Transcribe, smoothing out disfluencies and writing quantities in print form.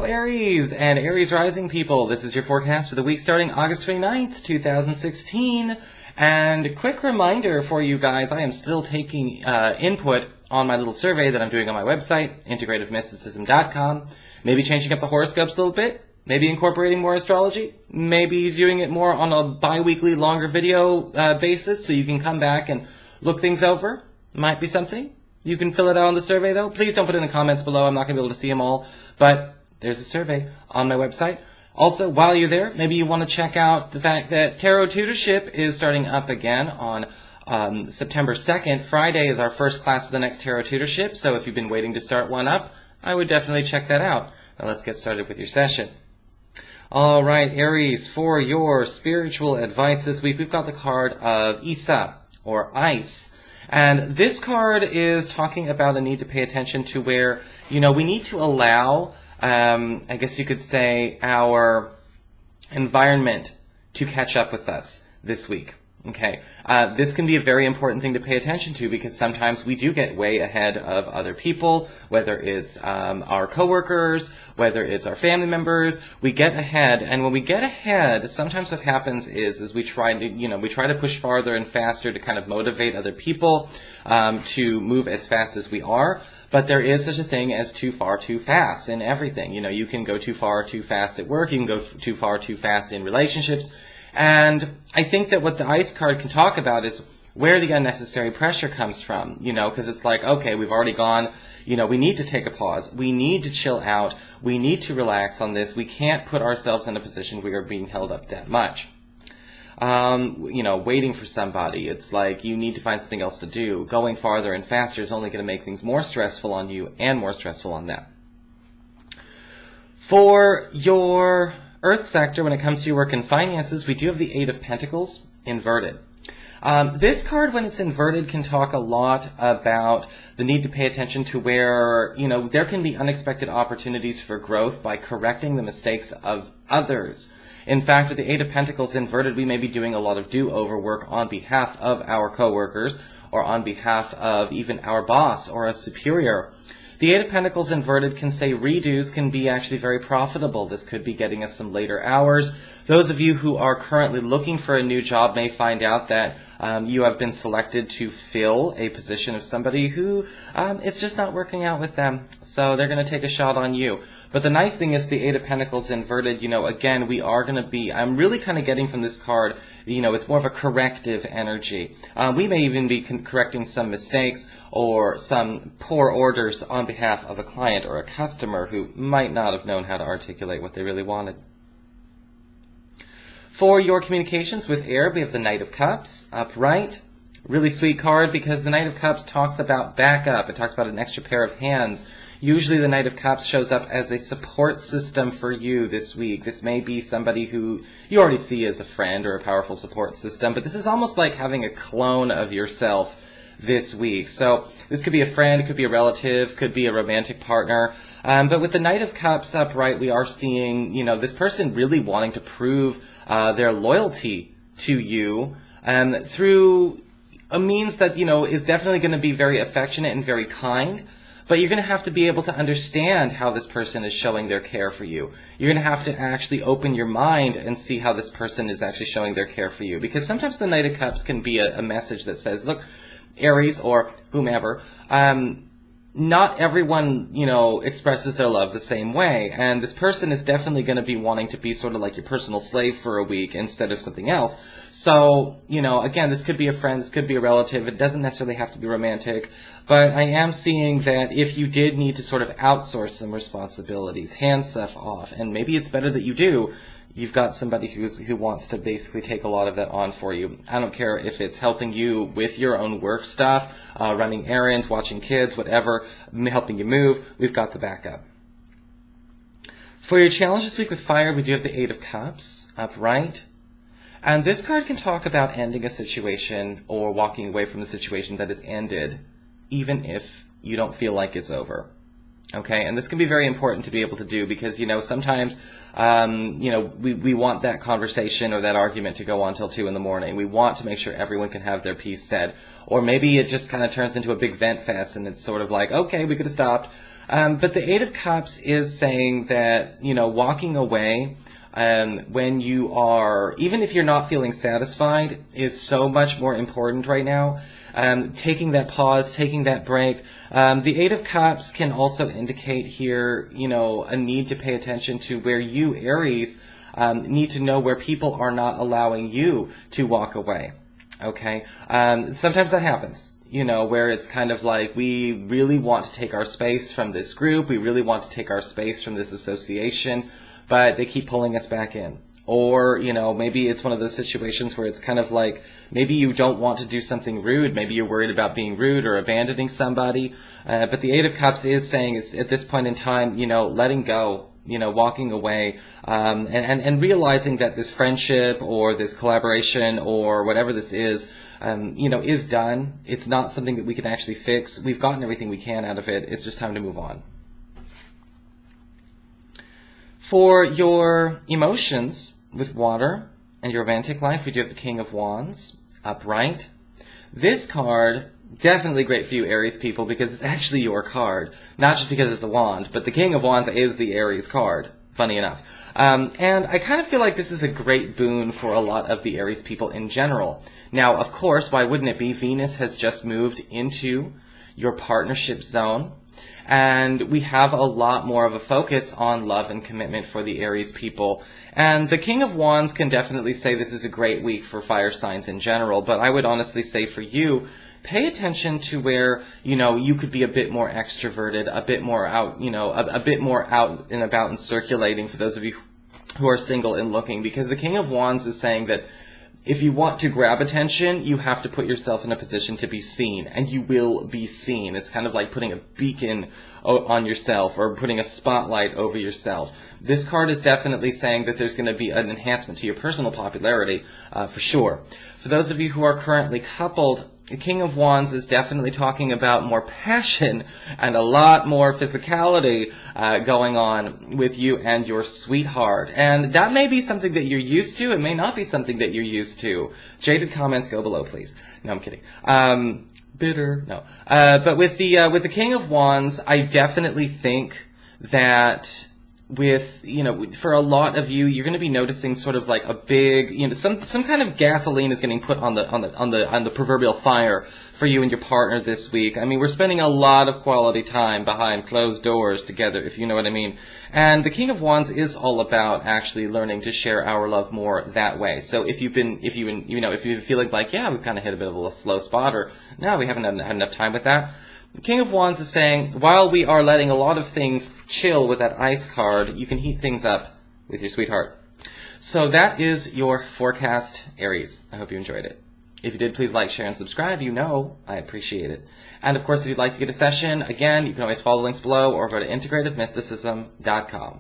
Hello Aries and Aries rising people. This is your forecast for the week starting August 29th, 2016. And quick reminder for you guys, I am still taking input on my little survey that I'm doing on my website, integrativemysticism.com. Maybe changing up the horoscopes a little bit, maybe incorporating more astrology, maybe doing it more on a bi-weekly longer video basis so you can come back and look things over. Might be something. You can fill it out on the survey, though. Please don't put it in the comments below. I'm not going to be able to see them all. But there's a survey on my website. Also, while you're there, maybe you want to check out the fact that Tarot Tutorship is starting up again on September 2nd. Friday is our first class for the next Tarot Tutorship. So if you've been waiting to start one up, I would definitely check that out. Now let's get started with your session. All right, Aries, for your spiritual advice this week, we've got the card of Isa, or Ice. And this card is talking about a need to pay attention to where, we need to allow, I guess you could say, our environment to catch up with us this week. Okay, this can be a very important thing to pay attention to because sometimes we do get way ahead of other people, whether it's our coworkers, whether it's our family members. We get ahead, and when we get ahead, sometimes what happens is we try to push farther and faster to kind of motivate other people to move as fast as we are. But there is such a thing as too far, too fast in everything. You can go too far, too fast at work. You can go too far, too fast in relationships. And I think that what the Ice card can talk about is where the unnecessary pressure comes from, because it's like, okay, we've already gone, we need to take a pause. We need to chill out. We need to relax on this. We can't put ourselves in a position where we're being held up that much. Waiting for somebody. It's like you need to find something else to do. Going farther and faster is only going to make things more stressful on you and more stressful on them. For your Earth sector, when it comes to your work and finances, we do have the Eight of Pentacles inverted. This card, when it's inverted, can talk a lot about the need to pay attention to where, there can be unexpected opportunities for growth by correcting the mistakes of others. In fact, with the Eight of Pentacles inverted, we may be doing a lot of do-over work on behalf of our coworkers or on behalf of even our boss or a superior. The Eight of Pentacles inverted can say redos can be actually very profitable. This could be getting us some later hours. Those of you who are currently looking for a new job may find out that you have been selected to fill a position of somebody who it's just not working out with them. So they're going to take a shot on you. But the nice thing is the Eight of Pentacles inverted, again, we are going to be, I'm really kind of getting from this card, it's more of a corrective energy. We may even be correcting some mistakes or some poor orders on behalf of a client or a customer who might not have known how to articulate what they really wanted. For your communications with air, we have the Knight of Cups upright. Really sweet card because the Knight of Cups talks about backup. It talks about an extra pair of hands. Usually the Knight of Cups shows up as a support system for you this week. This may be somebody who you already see as a friend or a powerful support system, but this is almost like having a clone of yourself this week. So this could be a friend, it could be a relative, could be a romantic partner. But with the Knight of Cups upright, we are seeing, this person really wanting to prove their loyalty to you through a means that, is definitely going to be very affectionate and very kind. But you're going to have to be able to understand how this person is showing their care for you. You're going to have to actually open your mind and see how this person is actually showing their care for you. Because sometimes the Knight of Cups can be a message that says, look, Aries or whomever, not everyone, expresses their love the same way. And this person is definitely going to be wanting to be sort of like your personal slave for a week instead of something else. So, again, this could be a friend, this could be a relative. It doesn't necessarily have to be romantic. But I am seeing that if you did need to sort of outsource some responsibilities, hand stuff off, and maybe it's better that you do, you've got somebody who wants to basically take a lot of that on for you. I don't care if it's helping you with your own work stuff, running errands, watching kids, whatever, helping you move. We've got the backup. For your challenge this week with fire, we do have the Eight of Cups upright. And this card can talk about ending a situation or walking away from the situation that is ended, even if you don't feel like it's over. Okay, and this can be very important to be able to do because, sometimes, we want that conversation or that argument to go on till 2 in the morning. We want to make sure everyone can have their piece said. Or maybe it just kind of turns into a big vent fest and it's sort of like, okay, we could have stopped. But the Eight of Cups is saying that, walking away when you are, even if you're not feeling satisfied, is so much more important right now. Taking that pause, taking that break. The Eight of Cups can also indicate here, a need to pay attention to where you, Aries, need to know where people are not allowing you to walk away. Okay? Sometimes that happens. Where it's kind of like we really want to take our space from this group, we really want to take our space from this association, but they keep pulling us back in. Or, maybe it's one of those situations where it's kind of like, maybe you don't want to do something rude, maybe you're worried about being rude or abandoning somebody, but the Eight of Cups is saying, is at this point in time, letting go, walking away, and realizing that this friendship or this collaboration or whatever this is done. It's not something that we can actually fix. We've gotten everything we can out of it. It's just time to move on. For your emotions with water and your romantic life, we do have the King of Wands upright. This card, definitely great for you Aries people because it's actually your card. Not just because it's a wand, but the King of Wands is the Aries card, funny enough. And I kind of feel like this is a great boon for a lot of the Aries people in general. Now, of course, why wouldn't it be? Venus has just moved into your partnership zone. And we have a lot more of a focus on love and commitment for the Aries people. And the King of Wands can definitely say this is a great week for fire signs in general. But I would honestly say for you, pay attention to where, you could be a bit more extroverted, a bit more out, a bit more out and about and circulating for those of you who are single and looking. Because the King of Wands is saying that if you want to grab attention, you have to put yourself in a position to be seen, and you will be seen. It's kind of like putting a beacon on yourself or putting a spotlight over yourself. This card is definitely saying that there's going to be an enhancement to your personal popularity, for sure. For those of you who are currently coupled, the King of Wands is definitely talking about more passion and a lot more physicality going on with you and your sweetheart. And that may be something that you're used to. It may not be something that you're used to. Jaded comments go below, please. No, I'm kidding. Bitter. No. But with the King of Wands, I definitely think that with, for a lot of you, you're going to be noticing sort of like a big, some kind of gasoline is getting put on the proverbial fire for you and your partner this week. I mean, we're spending a lot of quality time behind closed doors together, if you know what I mean. And the King of Wands is all about actually learning to share our love more that way. So if you've been feeling like, yeah, we've kind of hit a bit of a slow spot, or no, we haven't had enough time with that. The King of Wands is saying, while we are letting a lot of things chill with that ice card, you can heat things up with your sweetheart. So that is your forecast, Aries. I hope you enjoyed it. If you did, please like, share, and subscribe. I appreciate it. And of course, if you'd like to get a session, again, you can always follow the links below or go to integrativemysticism.com.